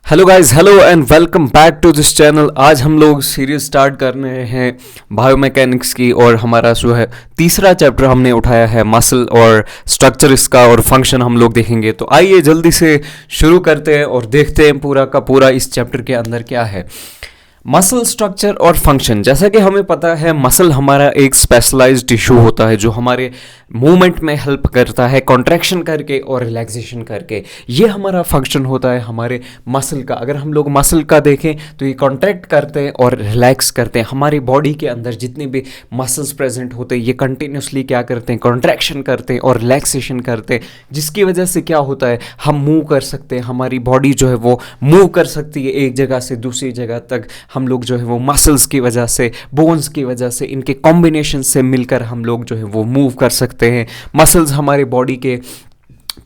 Hello guys, hello and welcome back to this channel. आज हम लोग सीरीज स्टार्ट कर रहे हैं बायोमैकेनिक्स की और हमारा जो है तीसरा चैप्टर हमने उठाया है मसल और स्ट्रक्चर इसका और फंक्शन हम लोग देखेंगे। तो आइए जल्दी से शुरू करते हैं और देखते हैं पूरा का पूरा इस चैप्टर के अंदर क्या है। मसल स्ट्रक्चर और फंक्शन, जैसा कि हमें पता है मसल हमारा एक स्पेशलाइज्ड टिश्यू होता है जो हमारे मूवमेंट में हेल्प करता है कॉन्ट्रैक्शन करके और रिलैक्सेशन करके। ये हमारा फंक्शन होता है हमारे मसल का। अगर हम लोग मसल का देखें तो ये कॉन्ट्रैक्ट करते हैं और रिलैक्स करते हैं। हमारी बॉडी के अंदर जितने भी मसल्स प्रेजेंट होते हैं ये कंटिन्यूसली क्या करते हैं, कॉन्ट्रैक्शन करते हैं और रिलैक्सेशन करते हैं, जिसकी वजह से क्या होता है हम मूव कर सकते हैं। हमारी बॉडी जो है वो मूव कर सकती है एक जगह से दूसरी जगह तक। हम लोग जो है वो मसल्स की वजह से, बोन्स की वजह से, इनके कॉम्बिनेशन से मिलकर हम लोग जो है वो मूव कर सकते हैं। मसल्स हमारे बॉडी के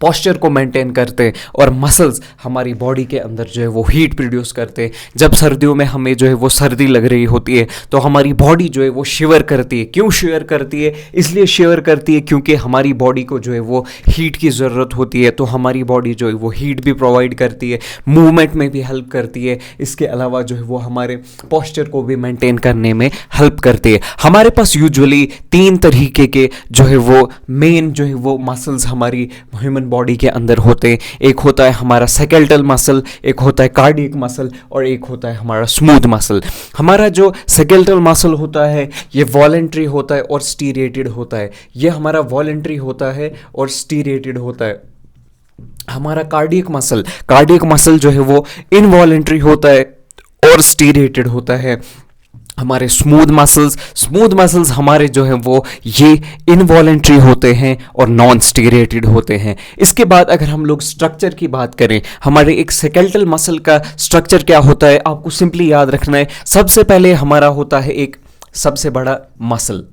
पोस्चर को मेंटेन करते हैं और मसल्स हमारी बॉडी के अंदर जो है वो हीट प्रोड्यूस करते हैं। जब सर्दियों में हमें जो है वो सर्दी लग रही होती है तो हमारी बॉडी जो है वो शिवर करती है। क्यों शिवर करती है? इसलिए शिवर करती है क्योंकि हमारी बॉडी को जो है वो हीट की ज़रूरत होती है। तो हमारी बॉडी जो है वो हीट भी प्रोवाइड करती है, मूवमेंट में भी हेल्प करती है। इसके अलावा जो है वो हमारे पोस्चर को भी मेंटेन करने में हेल्प करती है। हमारे पास यूजुअली 3 तरीके के जो है वो मेन जो है वो मसल्स हमारी ह्यूमन बॉडी के अंदर होते हैं। एक होता है हमारा स्केलेटल मसल, एक होता है कार्डियक मसल और एक होता है हमारा स्मूथ मसल। हमारा जो स्केलेटल मसल होता है ये वॉलंटरी होता है और स्टीरेटेड होता है। ये हमारा वॉलंटरी होता है और स्टीरेटेड होता है। हमारा कार्डियक मसल जो है वो इनवॉलंटरी होता है और स्टीरेटेड होता है। हमारे स्मूथ मसल्स हमारे जो है वो ये इनवॉलंटरी होते हैं और नॉन स्टीरेटेड होते हैं। इसके बाद अगर हम लोग स्ट्रक्चर की बात करें, हमारे एक स्केलेटल मसल का स्ट्रक्चर क्या होता है आपको सिंपली याद रखना है। सबसे पहले हमारा होता है एक सबसे बड़ा मसल,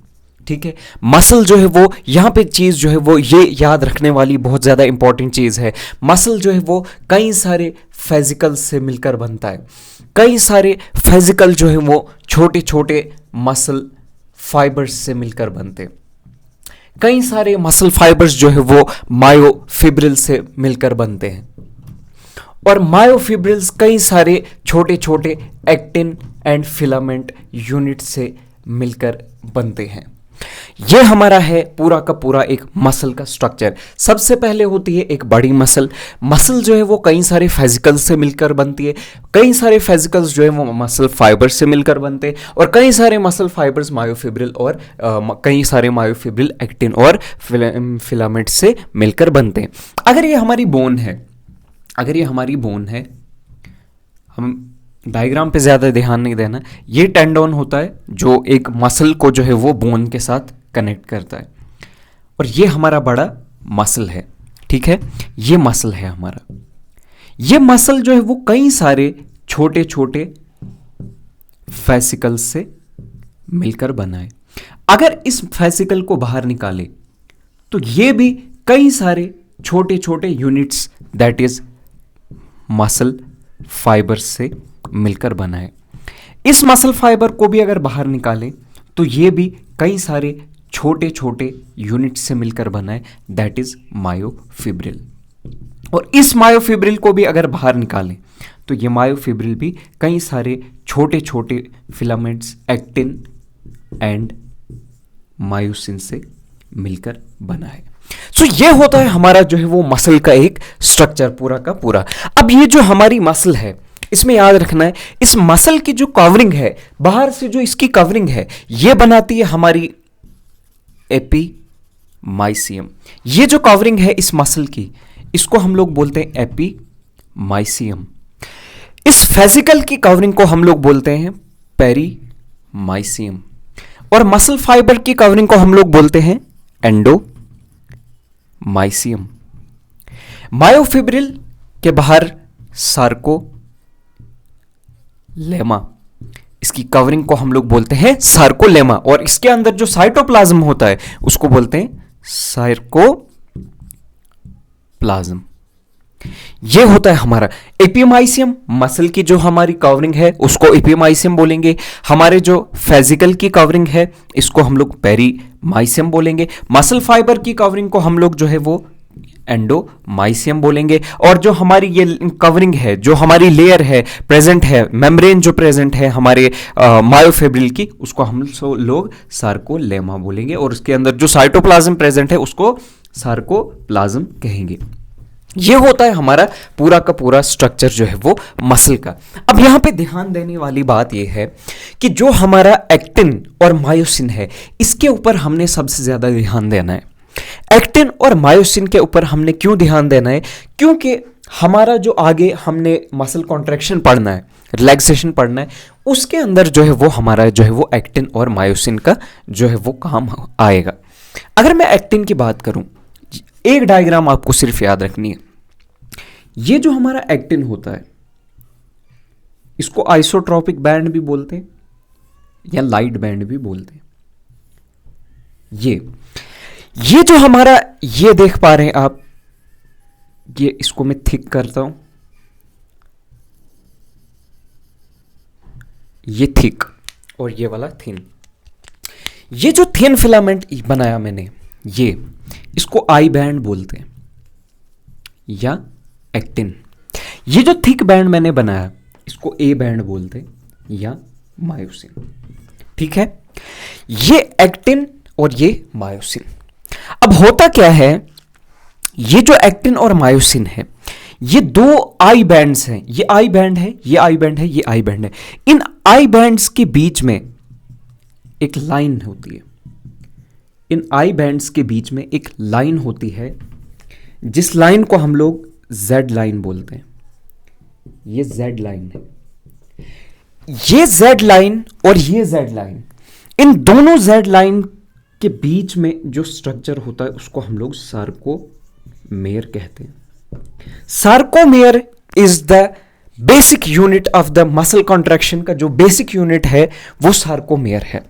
ठीक है। मसल जो है वो यहाँ पे चीज़ जो है वो ये याद रखने वाली बहुत ज़्यादा इंपॉर्टेंट चीज़ है। मसल जो है वो कई सारे फेजिकल से मिलकर बनता है। कई सारे फेजिकल जो है वो छोटे छोटे मसल फाइबर्स से मिलकर बनते हैं। कई सारे मसल फाइबर्स जो है वो मायोफिब्रिल से मिलकर बनते हैं और मायोफिब्रिल्स कई सारे छोटे छोटे एक्टिन एंड फिलामेंट यूनिट से मिलकर बनते हैं। ये हमारा है पूरा का पूरा एक मसल का स्ट्रक्चर। सबसे पहले होती है एक बड़ी मसल जो है वो कई सारे फेजिकल से मिलकर बनती है। कई सारे फेजिकल्स जो है वो मसल फाइबर से मिलकर बनते हैं और कई सारे मसल फाइबर्स मायोफिब्रिल और कई सारे मायोफिब्रिल एक्टिन और फिलामेंट से मिलकर बनते हैं। अगर ये हमारी बोन है, हम डायग्राम पे ज़्यादा ध्यान नहीं देना। ये टेंडोन होता है जो एक मसल को जो है वो बोन के साथ कनेक्ट करता है और ये हमारा बड़ा मसल है, ठीक है। ये मसल है हमारा। ये मसल जो है वो कई सारे छोटे छोटे फेसिकल से मिलकर बना है। अगर इस फेसिकल को बाहर निकाले तो ये भी कई सारे छोटे छोटे units that is muscle fibre से मिलकर बना है। इस मसल फाइबर को भी अगर बाहर निकालें तो ये भी कई सारे छोटे छोटे यूनिट से मिलकर बना है दैट इज मायोफिब्रिल। और इस मायोफिब्रिल को भी अगर बाहर निकालें तो ये मायोफिब्रिल भी कई सारे छोटे छोटे फिलामेंट्स एक्टिन एंड मायोसिन से मिलकर बना है। सो ये होता है हमारा जो है वो मसल का एक स्ट्रक्चर पूरा का पूरा। अब ये जो हमारी मसल है इसमें याद रखना है इस मसल की जो कवरिंग है, बाहर से जो इसकी कवरिंग है ये बनाती है हमारी एपीमाइसियम। ये जो कवरिंग है इस मसल की इसको हम लोग बोलते हैं एपीमाइसियम। इस फेसिकल की कवरिंग को हम लोग बोलते हैं पेरीमाइसियम और मसल फाइबर की कवरिंग को हम लोग बोलते हैं एंडोमाइसियम। मायोफिब्रिल के बाहर सार्कोलेमा, इसकी कवरिंग को हम लोग बोलते हैं सार्कोलेमा और इसके अंदर जो साइटोप्लाज्म होता है उसको बोलते हैं सार्कोप्लाज्म। ये होता है हमारा एपीमाइसियम। मसल की जो हमारी कवरिंग है उसको एपीमाइसियम बोलेंगे। हमारे जो फेजिकल की कवरिंग है इसको हम लोग पेरीमाइसियम बोलेंगे। मसल फाइबर की कवरिंग को हम लोग जो है वो एंडोमाइसियम बोलेंगे। और जो हमारी ये कवरिंग है, जो हमारी लेयर है प्रेजेंट है, मेम्ब्रेन जो प्रेजेंट है हमारे मायोफिब्रिल की, उसको हम लोग सार्कोलेमा बोलेंगे। और उसके अंदर जो साइटोप्लाज्म प्रेजेंट है उसको सार्कोप्लाज्म कहेंगे। ये होता है हमारा पूरा का पूरा स्ट्रक्चर जो है वो मसल का। अब यहां पे ध्यान देने वाली बात ये है कि जो हमारा एक्टिन और मायोसिन है, इसके ऊपर हमने सबसे ज्यादा ध्यान देना है। एक्टिन और मायोसिन के ऊपर हमने क्यों ध्यान देना है? क्योंकि हमारा जो आगे हमने मसल कॉन्ट्रैक्शन पढ़ना है, रिलैक्सेशन पढ़ना है, उसके अंदर जो है वो हमारा जो है वो एक्टिन और मायोसिन का जो है वो काम आएगा। अगर मैं एक्टिन की बात करूं, एक डायग्राम आपको सिर्फ याद रखनी है। ये जो हमारा एक्टिन होता है, इसको आइसोट्रोपिक बैंड भी बोलते हैं या लाइट बैंड भी बोलते हैं। ये जो हमारा, ये देख पा रहे हैं आप, ये इसको मैं थिक करता हूं, ये थिक और ये वाला थिन। ये जो थिन फिलामेंट बनाया मैंने, ये इसको आई बैंड बोलते हैं या एक्टिन। ये जो थिक बैंड मैंने बनाया, इसको ए बैंड बोलते हैं या मायोसिन। ठीक है, ये एक्टिन और ये मायोसिन। अब होता क्या है, ये जो एक्टिन और मायोसिन है, ये दो आई बैंड्स हैं। ये आई बैंड है, ये आई बैंड है, ये आई बैंड है। इन आई बैंड्स के बीच में एक लाइन होती है। इन आई बैंड्स के बीच में एक लाइन होती है, जिस लाइन को हम लोग जेड लाइन बोलते हैं। ये जेड लाइन है। ये जेड लाइन और ये जेड लाइन, इन दोनों जेड लाइन के बीच में जो स्ट्रक्चर होता है उसको हम लोग सार्कोमेयर कहते हैं। Sarcomere is the basic unit of the muscle contraction का जो बेसिक यूनिट है वो सार्कोमेयर है।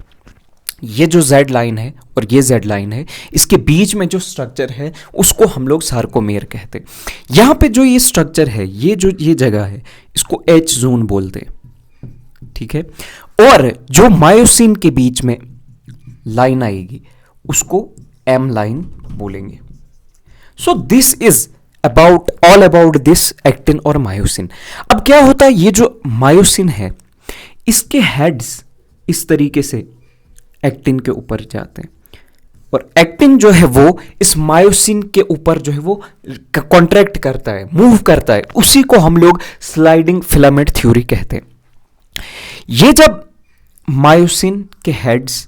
ये जो जेड लाइन है और ये जेड लाइन है, इसके बीच में जो स्ट्रक्चर है उसको हम लोग सार्कोमेयर कहते हैं। यहां पे जो ये स्ट्रक्चर है, ये जो ये जगह है, इसको एच जोन बोलते हैं। ठीक है, और जो मायोसिन के बीच में लाइन आएगी उसको एम लाइन बोलेंगे। So this is about all about this actin और मायोसिन। अब क्या होता है, ये जो मायोसिन है इसके हेड्स इस तरीके से एक्टिन के ऊपर जाते हैं और एक्टिन जो है वो इस मायोसिन के ऊपर जो है वो कॉन्ट्रैक्ट करता है, मूव करता है। उसी को हम लोग स्लाइडिंग फिलामेंट थ्योरी कहते हैं। ये जब मायोसिन के हेड्स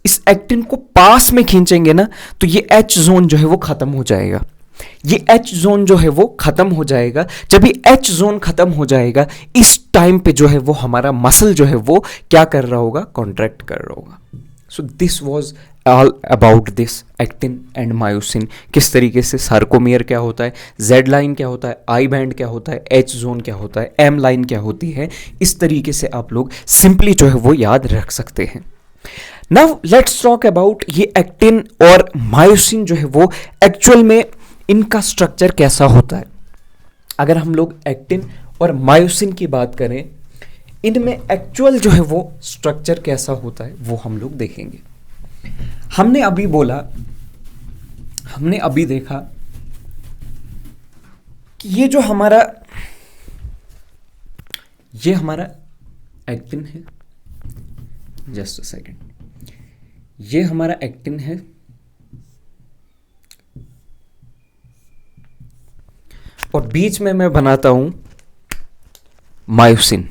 इस एक्टिन को पास में खींचेंगे ना, तो ये एच जोन जो है वो खत्म हो जाएगा। ये एच जोन जो है वो खत्म हो जाएगा। जब ये एच जोन खत्म हो जाएगा, इस टाइम पे जो है वो हमारा मसल जो है वो क्या कर रहा होगा, कॉन्ट्रैक्ट कर रहा होगा। So this was all about this actin and myosin. किस तरीके से सार्कोमेयर क्या होता है, जेड लाइन क्या होता है, आई बैंड क्या होता है, एच जोन क्या होता है, एम लाइन क्या होती है, इस तरीके से आप लोग सिंपली जो है वो याद रख सकते हैं। नाउ लेट्स टॉक अबाउट ये एक्टिन और मायोसिन जो है वो एक्चुअल में इनका स्ट्रक्चर कैसा होता है। अगर हम लोग एक्टिन और मायोसिन की बात करें, इनमें एक्चुअल जो है वो स्ट्रक्चर कैसा होता है वो हम लोग देखेंगे। हमने अभी देखा कि ये हमारा एक्टिन है। जस्ट अ सेकेंड, ये हमारा एक्टिन है और बीच में मैं बनाता हूं मायोसिन।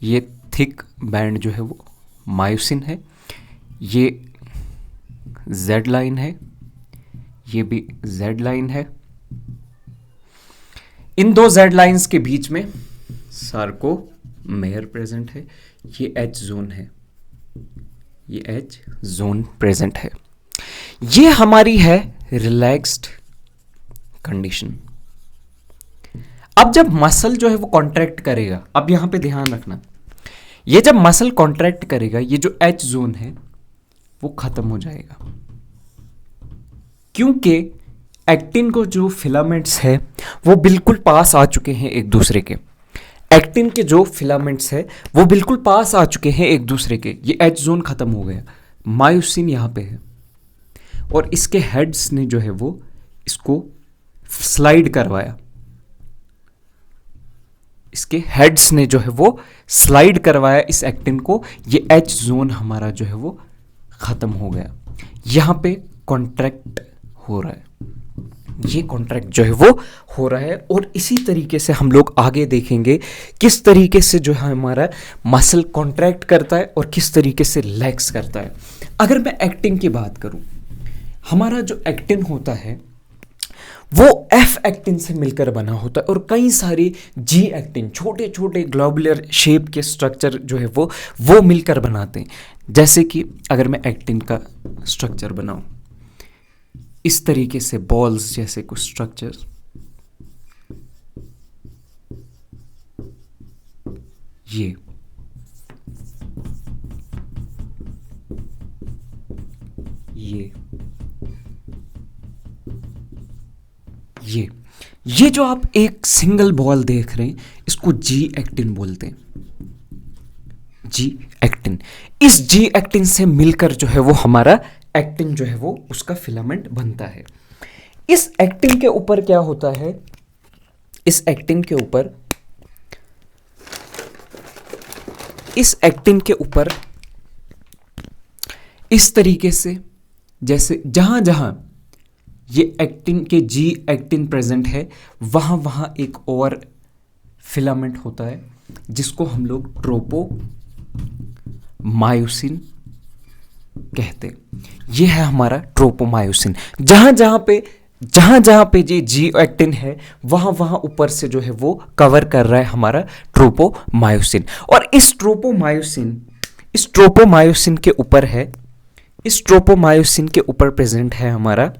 ये थिक बैंड जो है वो मायोसिन है। ये जेड लाइन है, ये भी जेड लाइन है। इन दो जेड लाइंस के बीच में सार्कोमेयर प्रेजेंट है। ये एच जोन है, ये एच जोन प्रेजेंट है। ये हमारी है रिलैक्स्ड कंडीशन। अब जब मसल जो है वो कॉन्ट्रैक्ट करेगा, अब यहां पे ध्यान रखना, ये जब मसल कॉन्ट्रैक्ट करेगा, ये जो एच जोन है वो खत्म हो जाएगा, क्योंकि एक्टिन को जो फिलामेंट्स है वो बिल्कुल पास आ चुके हैं एक दूसरे के। एक्टिन के जो फिलामेंट्स है वो बिल्कुल पास आ चुके हैं एक दूसरे के। ये एच जोन खत्म हो गया, मायोसिन यहां पे है और इसके हेड्स ने जो है वो इसको स्लाइड करवाया, इसके हेड्स ने जो है वो स्लाइड करवाया इस एक्टिन को। ये एच जोन हमारा जो है वो खत्म हो गया, यहां पे कॉन्ट्रैक्ट हो रहा है, ये कॉन्ट्रैक्ट जो है वो हो रहा है। और इसी तरीके से हम लोग आगे देखेंगे किस तरीके से जो है हमारा मसल कॉन्ट्रैक्ट करता है और किस तरीके से रिलैक्स करता है। अगर मैं एक्टिन की बात करूं, हमारा जो एक्टिन होता है वो एफ एक्टिन से मिलकर बना होता है और कई सारे जी एक्टिन, छोटे छोटे ग्लोबुलर शेप के स्ट्रक्चर जो है वो मिलकर बनाते हैं। जैसे कि अगर मैं एक्टिन का स्ट्रक्चर बनाऊं, इस तरीके से बॉल्स जैसे कुछ स्ट्रक्चर, ये ये जो आप एक सिंगल बॉल देख रहे हैं इसको जी एक्टिन बोलते हैं, जी एक्टिन। इस जी एक्टिन से मिलकर जो है वो हमारा एक्टिन जो है वो उसका फिलामेंट बनता है। इस एक्टिन के ऊपर क्या होता है, इस एक्टिन के ऊपर, इस एक्टिन के ऊपर इस तरीके से, जैसे जहां जहां ये एक्टिन के जी एक्टिन प्रेजेंट है वहां वहां एक और फिलामेंट होता है जिसको हम लोग ट्रोपोमायोसिन कहते हैं। ये है हमारा ट्रोपोमायोसिन। जहां जहां पे ये जी एक्टिन है वहां वहां ऊपर से जो है वो कवर कर रहा है हमारा ट्रोपोमायोसिन। और इस ट्रोपोमायोसिन के ऊपर है, इस ट्रोपोमायोसिन के ऊपर प्रेजेंट है हमारा,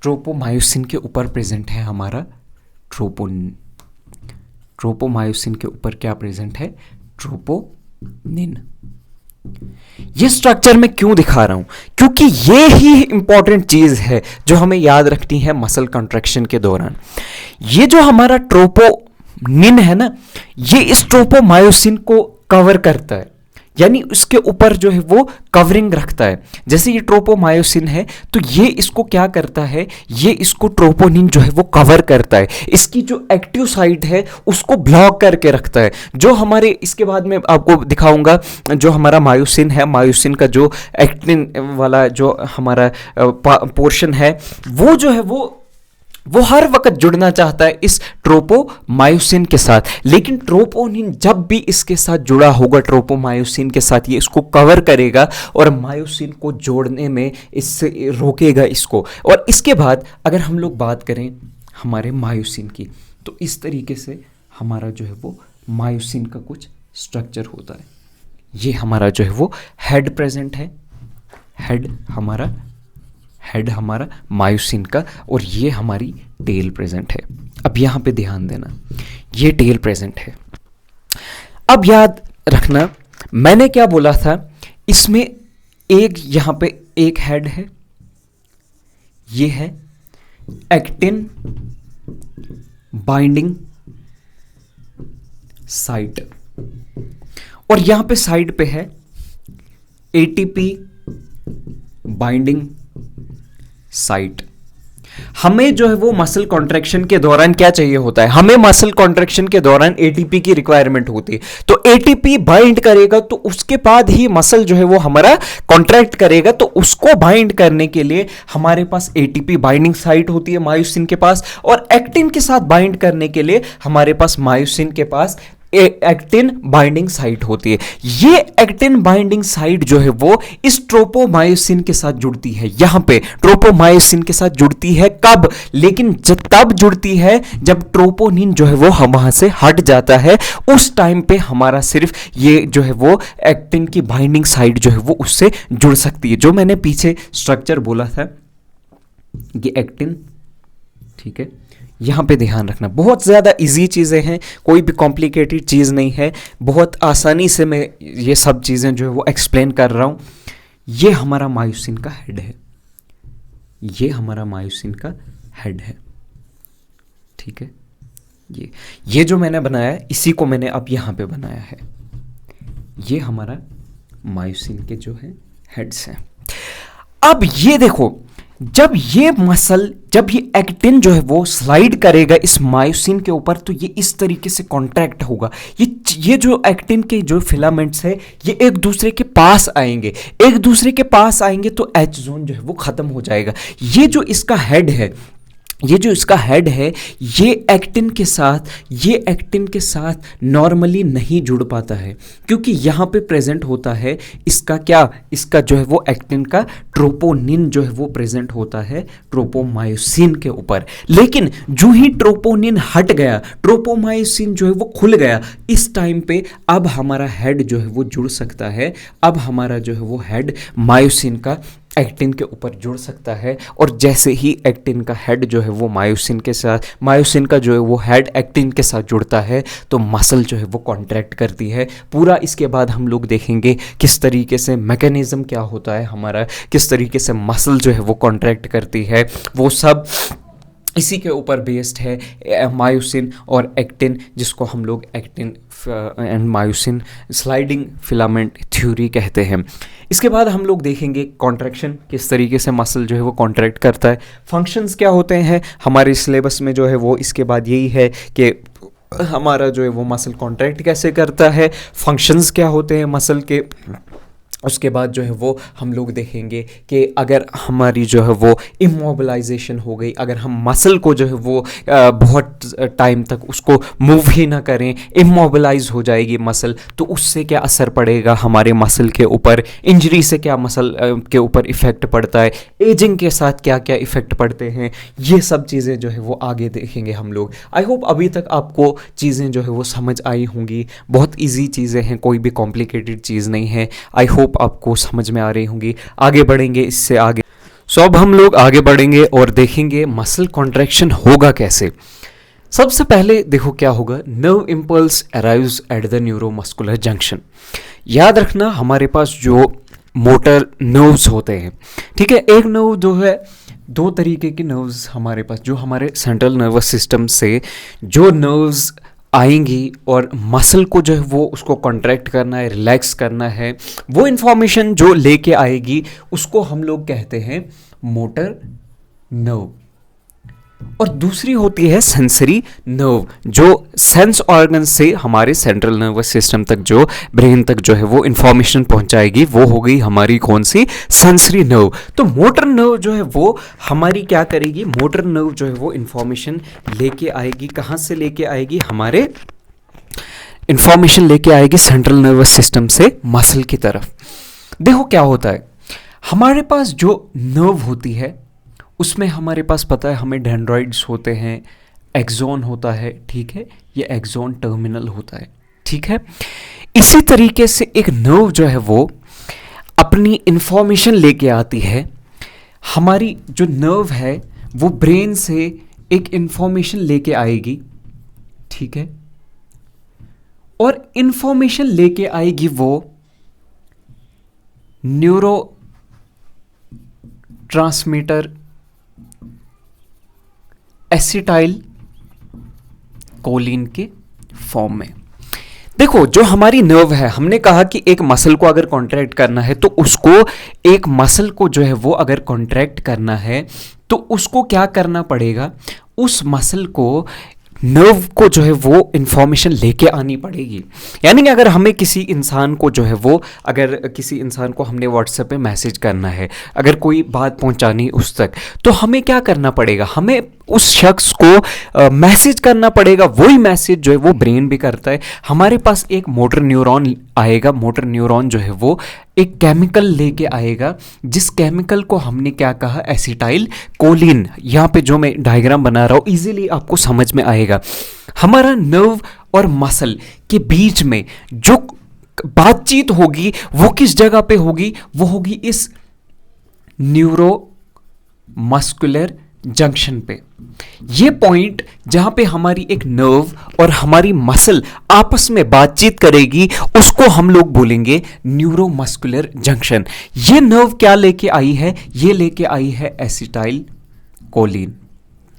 ट्रोपोमायोसिन के ऊपर प्रेजेंट है हमारा ट्रोपोमायोसिन के ऊपर क्या प्रेजेंट है, ट्रोपोनिन। ये स्ट्रक्चर मैं क्यों दिखा रहा हूं, क्योंकि ये ही इंपॉर्टेंट चीज है जो हमें याद रखनी है मसल कंट्रैक्शन के दौरान। ये जो हमारा ट्रोपोनिन है ना, ये इस ट्रोपोमायोसिन को कवर करता है, यानी उसके ऊपर जो है वो कवरिंग रखता है। जैसे ये ट्रोपोमायोसिन है तो ये इसको क्या करता है, ये इसको ट्रोपोनिन जो है वो कवर करता है, इसकी जो एक्टिव साइट है उसको ब्लॉक करके रखता है। जो हमारे, इसके बाद में आपको दिखाऊंगा, जो हमारा मायोसिन है, मायोसिन का जो एक्टिन वाला जो हमारा पोर्शन है वो जो है वो हर वक्त जुड़ना चाहता है इस ट्रोपोमायोसिन के साथ, लेकिन ट्रोपोनिन जब भी इसके साथ जुड़ा होगा, ट्रोपोमायोसिन के साथ, ये इसको कवर करेगा और मायोसिन को जोड़ने में इससे रोकेगा इसको। और इसके बाद अगर हम लोग बात करें हमारे मायोसिन की, तो इस तरीके से हमारा जो है वो मायोसिन का कुछ स्ट्रक्चर होता है। ये हमारा जो है वो हेड प्रेजेंट है, हेड हमारा मायोसिन का, और ये हमारी टेल प्रेजेंट है। अब यहां पे ध्यान देना, ये टेल प्रेजेंट है। अब याद रखना मैंने क्या बोला था, इसमें एक यहां पे एक हेड है, ये है एक्टिन बाइंडिंग साइट, और यहां पे साइड पे है एटीपी बाइंडिंग साइट। हमें जो है वो मसल कॉन्ट्रैक्शन के दौरान क्या चाहिए होता है, हमें मसल कॉन्ट्रैक्शन के दौरान एटीपी की रिक्वायरमेंट होती है। तो एटीपी बाइंड करेगा तो उसके बाद ही मसल जो है वो हमारा कॉन्ट्रैक्ट करेगा। तो उसको बाइंड करने के लिए हमारे पास एटीपी बाइंडिंग साइट होती है मायोसिन के पास, और एक्टिन के साथ बाइंड करने के लिए हमारे पास मायोसिन के पास एक्टिन बाइंडिंग साइट होती है। ये एक्टिन बाइंडिंग साइट जो है वो इस ट्रोपोमायोसिन के साथ जुड़ती है, यहां पे ट्रोपोमायोसिन के साथ जुड़ती है। कब, लेकिन तब जुड़ती है जब ट्रोपोनिन जो है वो वहां से हट जाता है, उस टाइम पे हमारा सिर्फ ये जो है वो एक्टिन की बाइंडिंग साइट जो है वो उससे जुड़ सकती है। जो मैंने पीछे स्ट्रक्चर बोला था, ये एक्टिन, ठीक है, यहाँ पे ध्यान रखना। बहुत ज़्यादा इजी चीज़ें हैं, कोई भी कॉम्प्लिकेटेड चीज़ नहीं है, बहुत आसानी से मैं ये सब चीज़ें जो है वो एक्सप्लेन कर रहा हूँ। ये हमारा मायोसिन का हेड है, ये हमारा मायोसिन का हेड है, ठीक है। ये जो मैंने बनाया है इसी को मैंने अब यहाँ पे बनाया है। ये हमारा मायोसिन के जो है हेड्स हैं। अब ये देखो, जब ये एक्टिन जो है वो स्लाइड करेगा इस मायोसिन के ऊपर, तो ये इस तरीके से कॉन्ट्रैक्ट होगा। ये जो एक्टिन के जो फिलामेंट्स है ये एक दूसरे के पास आएंगे, तो एच जोन जो है वो खत्म हो जाएगा। ये जो इसका हेड है ये एक्टिन के साथ नॉर्मली नहीं जुड़ पाता है, क्योंकि यहाँ पे प्रेजेंट होता है इसका जो है वो एक्टिन का ट्रोपोनिन जो है वो प्रेजेंट होता है ट्रोपोमायोसिन के ऊपर। लेकिन जो ही ट्रोपोनिन हट गया, ट्रोपोमायोसिन जो है वो खुल गया, इस टाइम पे अब हमारा हेड जो है वो जुड़ सकता है। अब हमारा जो है वो हेड मायोसिन का एक्टिन के ऊपर जुड़ सकता है, और जैसे ही एक्टिन का हेड जो है वो मायोसिन का जो है वो हेड एक्टिन के साथ जुड़ता है, तो मसल जो है वो कॉन्ट्रैक्ट करती है पूरा। इसके बाद हम लोग देखेंगे किस तरीके से मैकेनिज्म क्या होता है हमारा, किस तरीके से मसल जो है वो कॉन्ट्रैक्ट करती है, वो सब इसी के ऊपर बेस्ड है मायोसिन और एक्टिन, जिसको हम लोग actin and myosin sliding filament theory कहते हैं। इसके बाद हम लोग देखेंगे कॉन्ट्रैक्शन, किस तरीके से मसल जो है वो कॉन्ट्रैक्ट करता है, फंक्शंस क्या होते हैं हमारे सिलेबस में जो है वो। इसके बाद यही है कि हमारा जो है वो मसल कॉन्ट्रैक्ट कैसे करता है, फंक्शंस क्या होते हैं मसल के। उसके बाद जो है वो हम लोग देखेंगे कि अगर हमारी जो है वो इमोबिलाइजेशन हो गई, अगर हम मसल को जो है वो बहुत टाइम तक उसको मूव ही ना करें, इमोबिलाइज हो जाएगी मसल, तो उससे क्या असर पड़ेगा हमारे मसल के ऊपर, इंजरी से क्या मसल के ऊपर इफ़ेक्ट पड़ता है, एजिंग के साथ क्या क्या इफ़ेक्ट पड़ते हैं, ये सब चीज़ें जो है वो आगे देखेंगे हम लोग। आई होप अभी तक आपको चीज़ें जो है वो समझ आई होंगी। बहुत ईजी चीज़ें हैं, कोई भी कॉम्प्लिकेटेड चीज़ नहीं है। आई होप आपको समझ में आ रही होंगी। आगे बढ़ेंगे इससे आगे। अब हम लोग आगे बढ़ेंगे और देखेंगे मसल कॉन्ट्रैक्शन होगा कैसे। सबसे पहले देखो क्या होगा, nerve impulse arrives at the neuromuscular junction. याद रखना हमारे पास जो मोटर नर्व्स होते हैं, ठीक है, एक नर्व जो है, दो तरीके के नर्व्स हमारे पास, जो हमारे सेंट्रल नर्वस सिस्टम से जो नर्व्स आएंगी और मसल को जो है वो उसको कॉन्ट्रैक्ट करना है, रिलैक्स करना है, वो इन्फॉर्मेशन जो लेके आएगी उसको हम लोग कहते हैं मोटर नर्व। और दूसरी होती है सेंसरी नर्व, जो सेंस ऑर्गन से हमारे सेंट्रल नर्वस सिस्टम तक, जो ब्रेन तक जो है वो इंफॉर्मेशन पहुंचाएगी, वो हो गई हमारी कौन सी, सेंसरी नर्व। तो मोटर नर्व जो है वो हमारी क्या करेगी, मोटर नर्व जो है वो इंफॉर्मेशन लेके आएगी, कहाँ से लेके आएगी, हमारे इंफॉर्मेशन लेके आएगी सेंट्रल नर्वस सिस्टम से मसल की तरफ। देखो क्या होता है, हमारे पास जो नर्व होती है उसमें हमारे पास पता है हमें डेंड्राइड्स होते हैं, एक्सोन होता है, ठीक है, ये एक्सोन टर्मिनल होता है, ठीक है। इसी तरीके से एक नर्व जो है वो अपनी इंफॉर्मेशन लेके आती है। हमारी जो नर्व है वो ब्रेन से एक इंफॉर्मेशन लेके आएगी, ठीक है, और इंफॉर्मेशन लेके आएगी वो न्यूरो ट्रांसमीटर एसिटाइल कोलिन के फॉर्म में। देखो जो हमारी नर्व है, हमने कहा कि एक मसल को अगर कॉन्ट्रैक्ट करना है तो उसको, एक मसल को जो है वो अगर कॉन्ट्रैक्ट करना है तो उसको क्या करना पड़ेगा, उस मसल को, नर्व को जो है वो इंफॉर्मेशन लेके आनी पड़ेगी। यानी कि अगर हमें किसी इंसान को जो है वो, अगर किसी इंसान को हमने व्हाट्सएप पे मैसेज करना है, अगर कोई बात पहुंचानी उस तक, तो हमें क्या करना पड़ेगा, हमें उस शख्स को मैसेज करना पड़ेगा। वही मैसेज जो है वो ब्रेन भी करता है। हमारे पास एक मोटर न्यूरॉन आएगा, मोटर न्यूरॉन जो है वो एक केमिकल लेके आएगा, जिस केमिकल को हमने क्या कहा, एसिटाइल कोलिन। यहाँ पे जो मैं डायग्राम बना रहा हूँ इजीली आपको समझ में आएगा। हमारा नर्व और मसल के बीच में जो बातचीत होगी वो किस जगह पे होगी, वो होगी इस न्यूरो मस्कुलर जंक्शन पे। ये पॉइंट जहां पे हमारी एक नर्व और हमारी मसल आपस में बातचीत करेगी, उसको हम लोग बोलेंगे न्यूरोमस्कुलर जंक्शन। ये नर्व क्या लेके आई है, ये लेके आई है एसिटाइल कोलिन,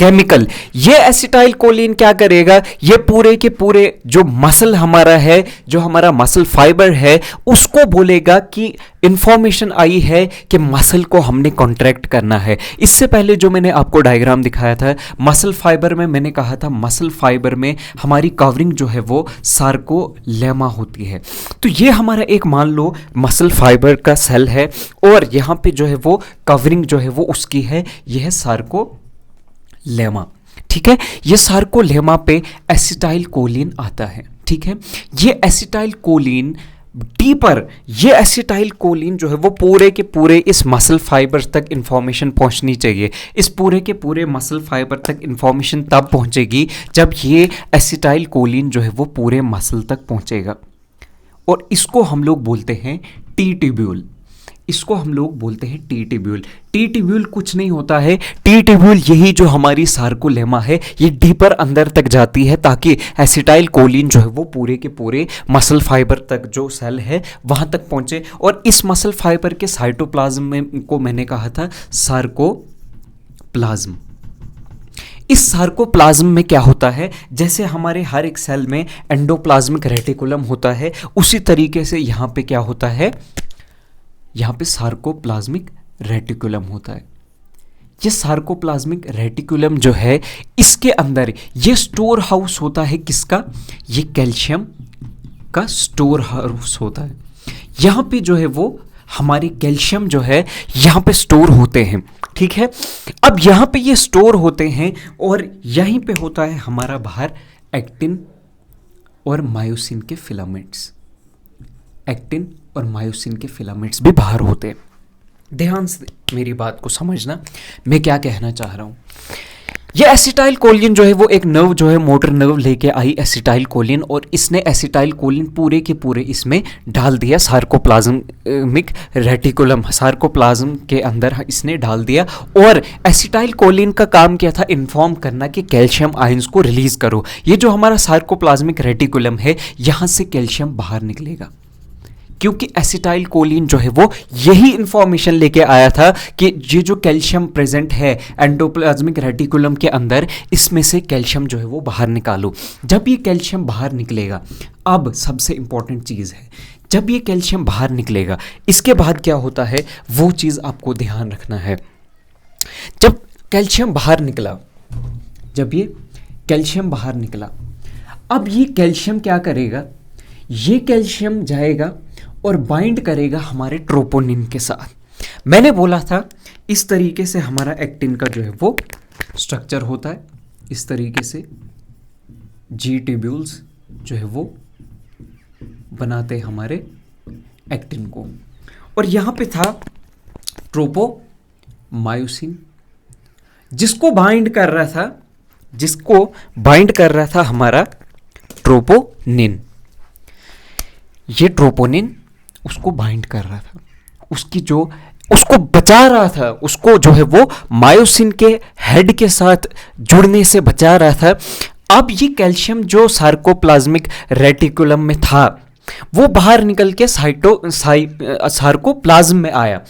केमिकल। ये एसिटाइल कोलिन क्या करेगा, ये पूरे के पूरे जो मसल हमारा है, जो हमारा मसल फाइबर है, उसको बोलेगा कि इंफॉर्मेशन आई है कि मसल को हमने कॉन्ट्रैक्ट करना है। इससे पहले जो मैंने आपको डायग्राम दिखाया था मसल फाइबर में, मैंने कहा था मसल फाइबर में हमारी कवरिंग जो है वो सार्कोलेमा होती है। तो ये हमारा एक मान लो मसल फाइबर का सेल है और यहाँ पे जो है वो कवरिंग जो है वो उसकी है, यह है सार्कोलेमा। ठीक है, ये सार्कोलेमा पे एसिटाइल कोलिन आता है। ठीक है, ये एसिटाइल कोलिन डीपर, ये एसिटाइल कोलिन जो है वो पूरे के पूरे इस मसल फाइबर तक इंफॉर्मेशन पहुंचनी चाहिए। इस पूरे के पूरे मसल फाइबर तक इंफॉर्मेशन तब पहुंचेगी जब ये एसिटाइल कोलिन जो है वो पूरे मसल तक पहुंचेगा, और इसको हम लोग बोलते हैं टी ट्यूब्यूल। इसको हम लोग बोलते हैं टी ट्यूब्यूल। टी ट्यूब्यूल कुछ नहीं होता है, टी ट्यूब्यूल यही जो हमारी सार्कोलेमा है, ये डीपर अंदर तक जाती है ताकि एसिटाइल कोलिन जो है वो पूरे के पूरे मसल फाइबर तक जो सेल है वहां तक पहुंचे। और इस मसल फाइबर के साइटोप्लाज्म में को मैंने कहा था सार्कोप्लाज्म। इस सार्कोप्लाज्म में क्या होता है, जैसे हमारे हर एक सेल में एंडोप्लाज्मिक रेटिकुलम होता है, उसी तरीके से यहाँ पे क्या होता है, यहाँ पे सार्कोप्लाज्मिक रेटिकुलम होता है। ये सार्कोप्लाज्मिक रेटिकुलम जो है, इसके अंदर ये स्टोर हाउस होता है किसका, ये कैल्शियम का स्टोर हाउस होता है। यहाँ पे जो है वो हमारे कैल्शियम जो है यहाँ पे स्टोर होते हैं। ठीक है, अब यहाँ पे ये स्टोर होते हैं और यहीं पे होता है हमारा बाहर एक्टिन और मायोसिन के फिलामेंट्स। एक्टिन और मायोसिन के फिलामेंट्स भी बाहर होते हैं। ध्यान से मेरी बात को समझना, मैं क्या कहना चाह रहा हूं। ये एसिटाइल कोलिन जो है वो एक नर्व जो है, मोटर नर्व लेके आई एसिटाइल कोलिन, और इसने एसिटाइल कोलिन पूरे के पूरे इसमें डाल दिया सार्कोप्लाज्मिक रेटिकुलम, सार्कोप्लाज्म के अंदर इसने डाल दिया। और एसिटाइल कोलिन का काम क्या था, इन्फॉर्म करना कि कैल्शियम आयंस को रिलीज करो। ये जो हमारा सार्कोप्लाज्मिक रेटिकुलम है, यहां से कैल्शियम बाहर निकलेगा, क्योंकि एसिटाइल कोलिन जो है वो यही इंफॉर्मेशन लेके आया था कि ये जो कैल्शियम प्रेजेंट है एंडोप्लाज्मिक रेटिकुलम के अंदर, इसमें से कैल्शियम जो है वो बाहर निकालो। जब ये कैल्शियम बाहर निकलेगा, अब सबसे इंपॉर्टेंट चीज़ है, जब ये कैल्शियम बाहर निकलेगा इसके बाद क्या होता है वो चीज़ आपको ध्यान रखना है। जब कैल्शियम बाहर निकला, जब ये कैल्शियम बाहर निकला, अब ये कैल्शियम क्या करेगा, ये कैल्शियम जाएगा और बाइंड करेगा हमारे ट्रोपोनिन के साथ। मैंने बोला था इस तरीके से हमारा एक्टिन का जो है वो स्ट्रक्चर होता है, इस तरीके से जी ट्यूब्यूल्स जो है वो बनाते हमारे एक्टिन को। और यहाँ पे था ट्रोपोमायोसिन, जिसको बाइंड कर रहा था, जिसको बाइंड कर रहा था हमारा ट्रोपोनिन। ये ट्रोपोनिन उसको बाइंड कर रहा था, उसकी जो उसको बचा रहा था, उसको जो है वो मायोसिन के हेड के साथ जुड़ने से बचा रहा था। अब ये कैल्शियम जो सार्कोप्लाज्मिक रेटिकुलम में था वो बाहर निकल के सार्कोप्लाज्म में आया।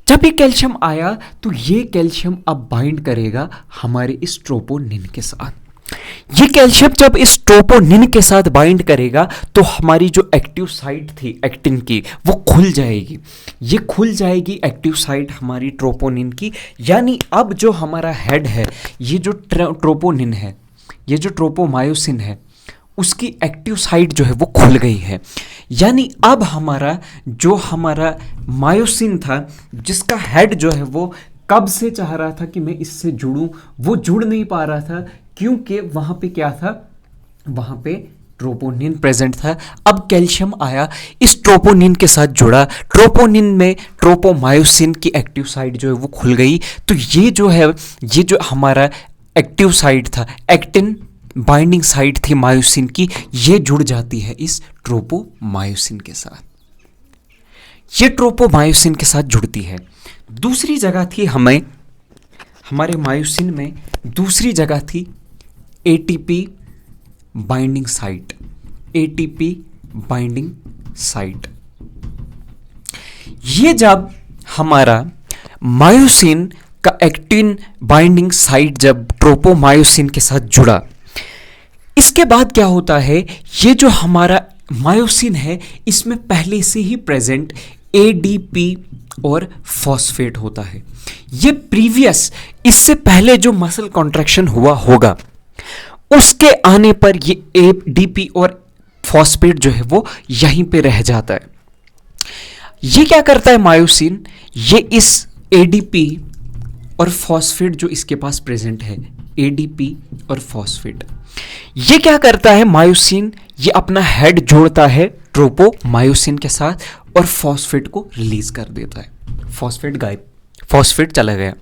जब ये कैल्शियम आया तो ये कैल्शियम अब बाइंड करेगा हमारे इस ट्रोपोनिन के साथ। ये कैल्शियम जब इस ट्रोपोनिन के साथ बाइंड करेगा तो हमारी जो एक्टिव साइट थी एक्टिन की वो खुल जाएगी। ये खुल जाएगी एक्टिव साइट हमारी ट्रोपोनिन की, यानी अब जो हमारा हेड है, ये जो ट्रोपोनिन है, ये जो ट्रोपोमायोसिन है, उसकी एक्टिव साइट जो है वो खुल गई है। यानी अब हमारा जो हमारा मायोसिन था, जिसका हेड जो है वो कब से चाह रहा था कि मैं इससे जुड़ूं, वो जुड़ नहीं पा रहा था, क्योंकि वहां पे क्या था, वहां पे ट्रोपोनिन प्रेजेंट था। अब कैल्शियम आया, इस ट्रोपोनिन के साथ जुड़ा, ट्रोपोनिन में ट्रोपोमायोसिन की एक्टिव साइट जो है वो खुल गई। तो ये जो है, ये जो हमारा एक्टिव साइट था, एक्टिन बाइंडिंग साइट थी मायोसिन की, ये जुड़ जाती है इस ट्रोपोमायोसिन के साथ। ये ट्रोपोमायोसिन के साथ जुड़ती है। दूसरी जगह थी हमें, हमारे मायोसिन में दूसरी जगह थी ATP binding site. ATP binding site, ये जब हमारा मायोसिन का एक्टिन बाइंडिंग साइट जब ट्रोपोमायोसिन के साथ जुड़ा, इसके बाद क्या होता है, ये जो हमारा मायोसिन है इसमें पहले से ही प्रेजेंट एडीपी और फॉस्फेट होता है। ये प्रीवियस, इससे पहले जो मसल कॉन्ट्रैक्शन हुआ होगा उसके आने पर ये एडीपी और फॉस्फेट जो है वो यहीं पे रह जाता है। ये क्या करता है मायोसिन, ये इस एडीपी और फॉस्फेट जो इसके पास प्रेजेंट है, एडीपी और फॉस्फेट, ये क्या करता है मायोसिन, ये अपना हेड जोड़ता है ट्रोपोमायोसिन के साथ और फॉस्फेट को रिलीज कर देता है। फॉस्फेट गायब, फॉस्फेट चला गया।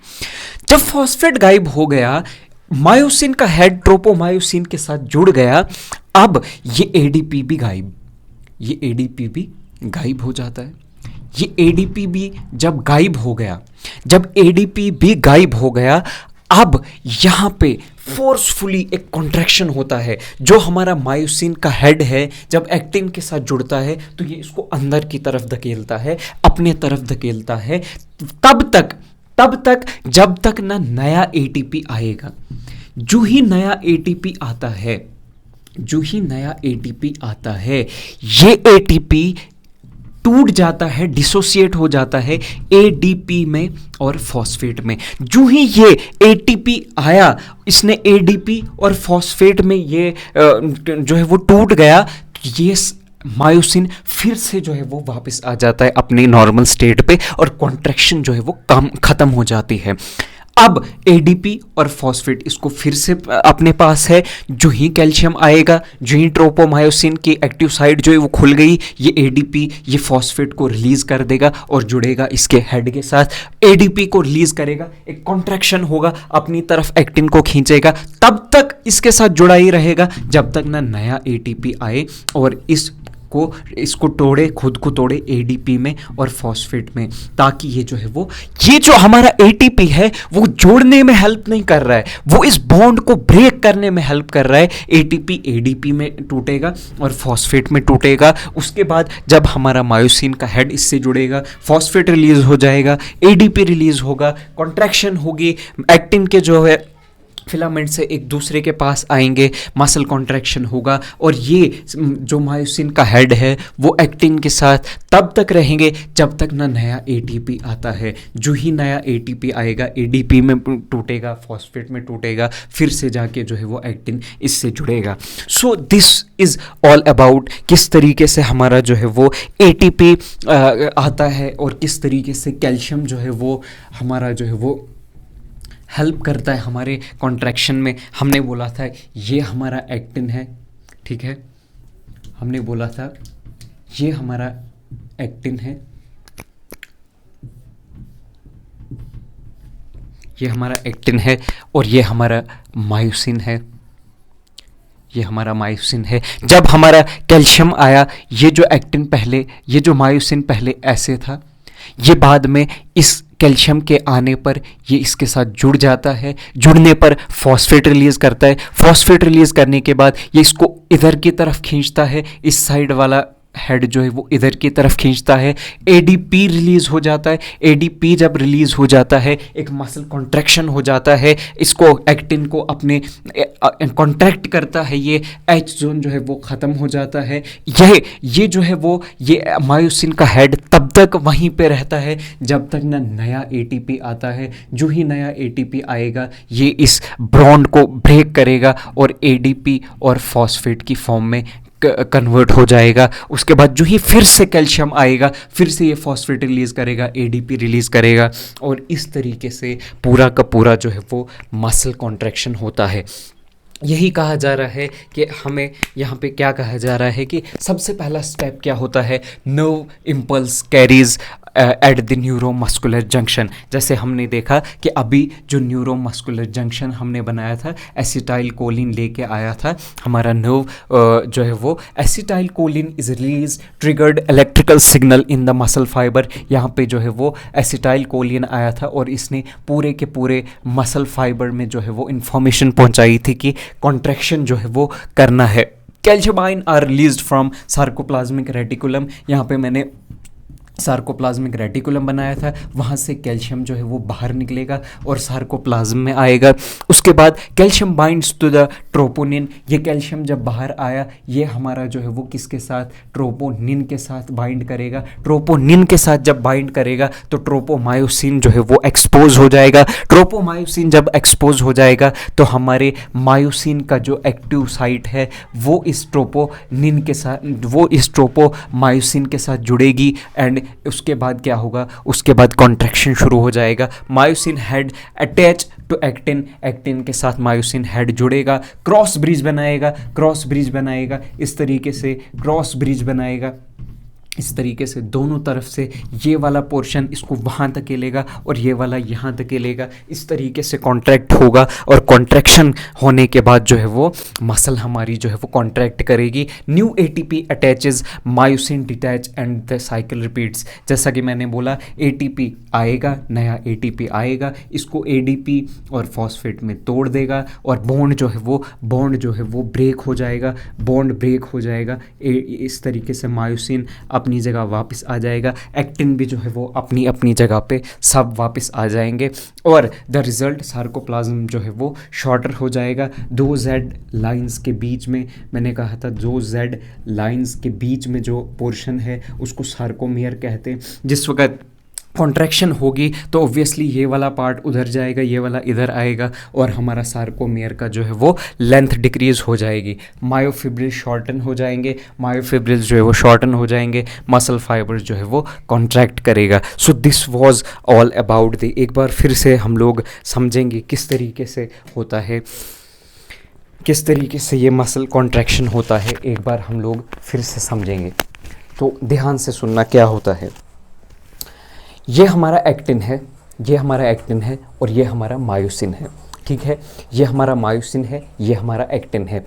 जब फॉस्फेट गायब हो गया, मायोसिन का हेड ट्रोपोमायोसिन के साथ जुड़ गया, अब ये एडीपी भी गायब, ये एडीपी भी गायब हो जाता है। ये एडीपी भी जब गायब हो गया, जब एडीपी भी गायब हो गया, अब यहां पे फोर्सफुली एक कॉन्ट्रैक्शन होता है। जो हमारा मायोसिन का हेड है जब एक्टिन के साथ जुड़ता है तो ये इसको अंदर की तरफ धकेलता है, अपने तरफ धकेलता है, तब तक जब तक ना नया एटीपी आएगा। जो ही नया एटीपी आता है, जो ही नया एटीपी आता है, ये एटीपी टूट जाता है, डिसोसिएट हो जाता है एडीपी में और फॉस्फेट में। जो ही ये एटीपी आया, इसने एडीपी और फॉस्फेट में ये जो है वो टूट गया, ये मायोसिन फिर से जो है वो वापस आ जाता है अपनी नॉर्मल स्टेट पे और कॉन्ट्रैक्शन जो है वो कम खत्म हो जाती है। अब एडीपी और फॉस्फेट इसको फिर से अपने पास है। जो ही कैल्शियम आएगा, जो ही ट्रोपोमायोसिन की एक्टिव साइट जो है वो खुल गई, ये एडीपी ये फॉस्फेट को रिलीज कर देगा और जुड़ेगा इसके हेड के साथ। एडीपी को रिलीज करेगा, एक कॉन्ट्रैक्शन होगा, अपनी तरफ एक्टिन को खींचेगा, तब तक इसके साथ जुड़ा ही रहेगा जब तक ना नया एटीपी आए और इसको तोड़े, खुद को तोड़े एडीपी में और फॉस्फेट में, ताकि ये जो है वो, ये जो हमारा एटीपी है वो जोड़ने में हेल्प नहीं कर रहा है, वो इस बॉन्ड को ब्रेक करने में हेल्प कर रहा है। एटीपी एडीपी में टूटेगा और फॉस्फेट में टूटेगा। उसके बाद जब हमारा मायोसिन का हेड इससे जुड़ेगा, फॉस्फेट रिलीज हो जाएगा, एडीपी रिलीज होगा, कॉन्ट्रैक्शन होगी, एक्टिन के जो है फिलामेंट से एक दूसरे के पास आएंगे, मसल कॉन्ट्रैक्शन होगा और ये जो मायोसिन का हेड है वो एक्टिन के साथ तब तक रहेंगे जब तक ना नया एटीपी आता है। जो ही नया एटीपी आएगा, एडीपी में टूटेगा, फॉस्फेट में टूटेगा, फिर से जाके जो है वो एक्टिन इससे जुड़ेगा। So this is all about किस तरीके से हमारा जो है वो एटीपी आता है और किस तरीके से कैल्शियम जो है वो हमारा जो है वो हेल्प करता है हमारे कॉन्ट्रैक्शन में। हमने बोला था ये हमारा एक्टिन है, ठीक है, हमने बोला था ये हमारा एक्टिन है, ये हमारा एक्टिन है और ये हमारा मायोसिन है, ये हमारा मायोसिन है। जब हमारा कैल्शियम आया, ये जो एक्टिन पहले, ये जो मायोसिन पहले ऐसे था, ये बाद में इस कैल्शियम के आने पर ये इसके साथ जुड़ जाता है। जुड़ने पर फॉस्फेट रिलीज करता है, फॉस्फेट रिलीज करने के बाद ये इसको इधर की तरफ खींचता है, इस साइड वाला हेड जो है वो इधर की तरफ खींचता है, एडीपी रिलीज हो जाता है। एडीपी जब रिलीज हो जाता है, एक मसल कॉन्ट्रैक्शन हो जाता है, इसको एक्टिन को अपने कॉन्ट्रैक्ट करता है, ये एच जोन जो है वो ख़त्म हो जाता है। ये जो है वो ये मायोसिन का हेड तब तक वहीं पे रहता है जब तक ना नया एटीपी आता है। जो ही नया एटीपी आएगा, ये इस बॉन्ड को ब्रेक करेगा और एडीपी और फॉस्फेट की फॉर्म में कन्वर्ट हो जाएगा। उसके बाद जो ही फिर से कैल्शियम आएगा, फिर से ये फॉस्फेट रिलीज करेगा, एडीपी रिलीज करेगा और इस तरीके से पूरा का पूरा जो है वो मसल कॉन्ट्रैक्शन होता है। यही कहा जा रहा है कि हमें यहाँ पे क्या कहा जा रहा है कि सबसे पहला स्टेप क्या होता है, nerve impulse carries at the neuromuscular junction. जैसे हमने देखा कि अभी जो न्यूरोमस्कुलर जंक्शन हमने बनाया था, एसिटाइल कोलिन लेके आया था हमारा नर्व जो है वो, acetyl choline is release triggered electrical signal in the muscle fibre. यहाँ पे जो है वो एसिटाइल कोलिन आया था और इसने पूरे के पूरे मसल फाइबर में जो है वो इंफॉर्मेशन पहुँचाई थी कि कॉन्ट्रैक्शन जो है वो करना है। Calcium ion are released from sarcoplasmic reticulum. यहाँ पे मैंने सार्कोप्लाज्मिक रेटिकुलम बनाया था, वहाँ से कैल्शियम जो है वो बाहर निकलेगा और सार्कोप्लाज्म में आएगा। उसके बाद calcium binds to the troponin. ये कैल्शियम जब बाहर आया, ये हमारा जो है वो किसके साथ, ट्रोपोनिन के साथ बाइंड करेगा। ट्रोपोनिन के साथ जब बाइंड करेगा तो ट्रोपोमायोसिन जो है वो एक्सपोज हो जाएगा। ट्रोपोमायोसिन जब एक्सपोज हो जाएगा तो हमारे मायोसिन का जो एक्टिव साइट है वो इस ट्रोपोनिन के साथ, वो इस ट्रोपोमायोसिन के साथ जुड़ेगी। एंड उसके बाद क्या होगा, उसके बाद कॉन्ट्रैक्शन शुरू हो जाएगा। Myosin head attach to actin, actin के साथ मायोसिन हेड जुड़ेगा, क्रॉस ब्रिज बनाएगा, क्रॉस ब्रिज बनाएगा, इस तरीके से क्रॉस ब्रिज बनाएगा, इस तरीके से दोनों तरफ से ये वाला पोर्शन इसको वहाँ धकेलेगा और ये वाला यहाँ धकेलेगा। इस तरीके से कॉन्ट्रैक्ट होगा और कॉन्ट्रैक्शन होने के बाद जो है वो मसल हमारी जो है वो कॉन्ट्रैक्ट करेगी। New ATP attaches, myosin detach and the cycle repeats. जैसा कि मैंने बोला, एटीपी आएगा, नया एटीपी आएगा, इसको एडीपी और फॉस्फेट में तोड़ देगा और बॉन्ड जो है वो ब्रेक हो जाएगा, बॉन्ड ब्रेक हो जाएगा। इस तरीके से मायोसिन अपनी जगह वापस आ जाएगा, एक्टिन भी जो है वो अपनी अपनी जगह पे सब वापस आ जाएंगे और द रिज़ल्ट सार्कोप्लाज्म जो है वो शॉर्टर हो जाएगा। दो जेड लाइंस के बीच में, मैंने कहा था दो जेड लाइंस के बीच में जो पोर्शन है उसको सार्कोमियर कहते हैं। जिस वक्त कॉन्ट्रैक्शन होगी तो ऑब्वियसली ये वाला पार्ट उधर जाएगा, ये वाला इधर आएगा और हमारा सार्कोमियर का जो है वो लेंथ डिक्रीज हो जाएगी। मायोफिब्रिल शॉर्टन हो जाएंगे, मायोफिब्रिल जो है वो शॉर्टन हो जाएंगे, मसल फाइबर्स जो है वो कॉन्ट्रैक्ट करेगा। So this was all about the, एक बार फिर से हम लोग समझेंगे किस तरीके से होता है, किस तरीके से ये मसल कॉन्ट्रैक्शन होता है, एक बार हम लोग फिर से समझेंगे। तो ध्यान से सुनना क्या होता है। ये हमारा एक्टिन है, ये हमारा एक्टिन है और ये हमारा मायोसिन है, ठीक है। ये हमारा मायोसिन है, ये हमारा एक्टिन है।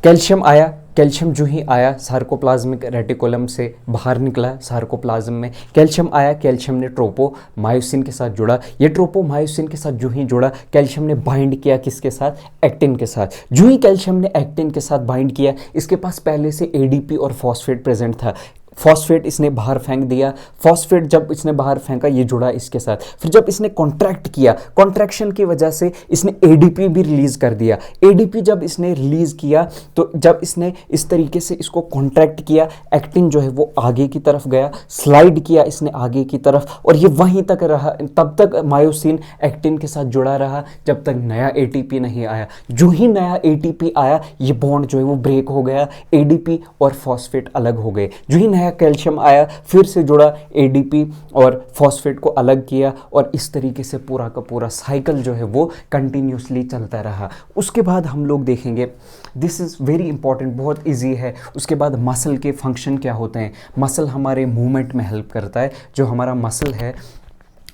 कैल्शियम आया, कैल्शियम जो ही आया सार्कोप्लाज्मिक रेटिकुलम से बाहर निकला सार्कोप्लाज्म में, कैल्शियम आया, कैल्शियम ने ट्रोपोमायोसिन के साथ जुड़ा। ये ट्रोपोमायोसिन के साथ जो ही जुड़ा, कैल्शियम ने बाइंड किया किसके साथ, एक्टिन के साथ। जो ही कैल्शियम ने एक्टिन के साथ बाइंड किया, इसके पास पहले से एडीपी और फॉस्फेट प्रेजेंट था। फॉस्फेट इसने बाहर फेंक दिया, फॉस्फेट जब इसने बाहर फेंका ये जुड़ा इसके साथ। फिर जब इसने कॉन्ट्रैक्ट किया, कॉन्ट्रैक्शन की वजह से इसने एडीपी भी रिलीज कर दिया। एडीपी जब इसने रिलीज किया तो जब इसने इस तरीके से इसको कॉन्ट्रैक्ट किया, एक्टिन जो है वो आगे की तरफ गया, स्लाइड किया इसने आगे की तरफ और ये वहीं तक रहा। तब तक मायोसिन एक्टिन के साथ जुड़ा रहा जब तक नया एटीपी नहीं आया। जो ही नया एटीपी आया, ये बॉन्ड जो है वो ब्रेक हो गया, एडीपी और फॉस्फेट अलग हो गए। जो ही नया कैल्शियम आया, फिर से जुड़ा, एडीपी और फॉस्फेट को अलग किया और इस तरीके से पूरा का पूरा साइकिल जो है वो कंटिन्यूसली चलता रहा। उसके बाद हम लोग देखेंगे, दिस इज़ वेरी इंपॉर्टेंट, बहुत इजी है। उसके बाद मसल के फंक्शन क्या होते हैं। मसल हमारे मूवमेंट में हेल्प करता है। जो हमारा मसल है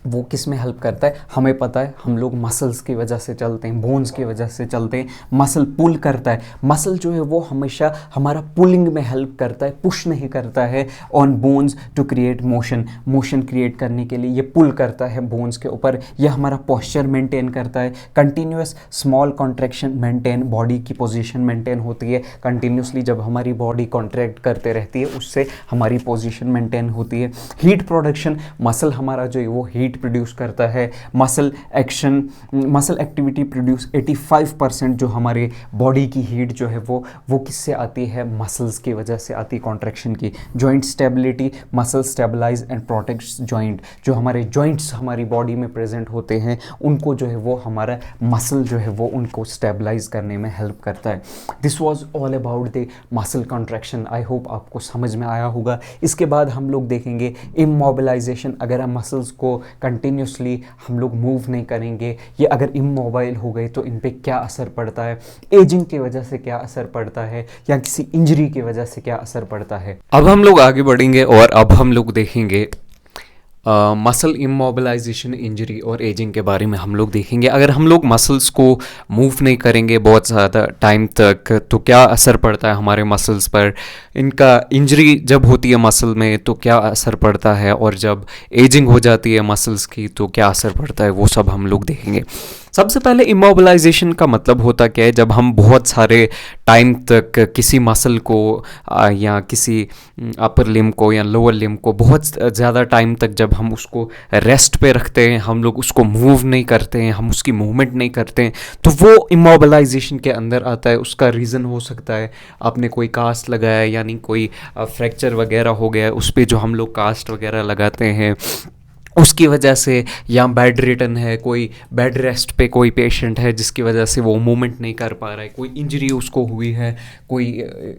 वो किस में हेल्प करता है, हमें पता है। हम लोग मसल्स की वजह से चलते हैं, बोन्स की वजह से चलते हैं। मसल पुल करता है, मसल जो है वो हमेशा हमारा पुलिंग में हेल्प करता है, पुश नहीं करता है on bones to create motion. Motion create करने के लिए ये पुल करता है बोन्स के ऊपर। यह हमारा पोस्चर मेंटेन करता है। Continuous small contraction maintain, body की पोजीशन मेंटेन होती है कंटिन्यूसली। जब हमारी बॉडी कॉन्ट्रैक्ट करते रहती है उससे हमारी पोजीशन मेंटेन होती है। हीट प्रोडक्शन, मसल हमारा जो है वो हीट प्रोड्यूस करता है। Muscle action, muscle activity produce 85% जो हमारे बॉडी की हीट जो है वो किससे आती है, मसल्स की वजह से आती है, कॉन्ट्रैक्शन की। Joint stability, muscle stabilize and protects joint. जो हमारे जॉइंट्स हमारी बॉडी में प्रेजेंट होते हैं उनको जो है वो हमारा मसल जो है वो उनको स्टेबलाइज करने में हेल्प करता है। This was all about the muscle contraction. I hope आपको समझ में आया होगा। इसके बाद हम लोग देखेंगे इमोबिलाइजेशन। अगर हम मसल्स को कंटिन्यूसली हम लोग मूव नहीं करेंगे, ये अगर इमोबाइल हो गए तो इन पे क्या असर पड़ता है, एजिंग की वजह से क्या असर पड़ता है या किसी इंजरी की वजह से क्या असर पड़ता है। अब हम लोग आगे बढ़ेंगे और अब हम लोग देखेंगे मसल इमोबिलाइजेशन, इंजरी और एजिंग के बारे में हम लोग देखेंगे। अगर हम लोग मसल्स को मूव नहीं करेंगे बहुत ज़्यादा टाइम तक तो क्या असर पड़ता है हमारे मसल्स पर। इनका इंजरी जब होती है मसल में तो क्या असर पड़ता है, और जब एजिंग हो जाती है मसल्स की तो क्या असर पड़ता है, वो सब हम लोग देखेंगे। सबसे पहले इमोबिलाइजेशन का मतलब होता क्या है, जब हम बहुत सारे टाइम तक किसी मसल को या किसी अपर लिम्ब को या लोअर लिम्ब को बहुत ज़्यादा टाइम तक जब हम उसको रेस्ट पे रखते हैं, हम लोग उसको मूव नहीं करते हैं, हम उसकी मूवमेंट नहीं करते हैं, तो वो इमोबिलाइजेशन के अंदर आता है। उसका रीज़न हो सकता है आपने कोई कास्ट लगाया, यानी कोई फ्रैक्चर वगैरह हो गया उस पर जो हम लोग कास्ट वगैरह लगाते हैं उसकी वजह से, या बेड रिटन है, कोई बेड रेस्ट पे कोई पेशेंट है जिसकी वजह से वो मूवमेंट नहीं कर पा रहा है, कोई इंजरी उसको हुई है, कोई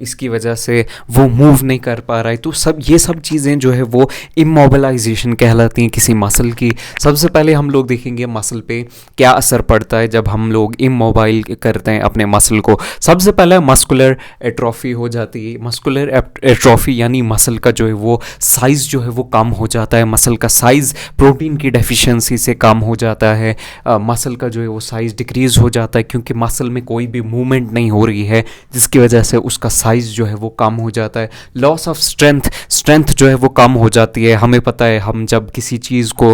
इसकी वजह से वो मूव नहीं कर पा रहा है, तो ये सब चीज़ें जो है वो इमोबिलाइजेशन कहलाती हैं किसी मसल की। सबसे पहले हम लोग देखेंगे मसल पे क्या असर पड़ता है जब हम लोग इमोबाइल करते हैं अपने मसल को। सबसे पहले मस्कुलर एट्रोफी हो जाती है। मस्कुलर एट्रोफी यानी मसल का जो है वो साइज़ जो है वो कम हो जाता है, मसल का साइज़ प्रोटीन की डेफिशिएंसी से कम हो जाता है, मसल का जो है वो साइज़ डिक्रीज़ हो जाता है, क्योंकि मसल में कोई भी मूवमेंट नहीं हो रही है जिसकी वजह से उसका साइज़ जो है वो कम हो जाता है। लॉस ऑफ स्ट्रेंथ जो है वो कम हो जाती है। हमें पता है हम जब किसी चीज़ को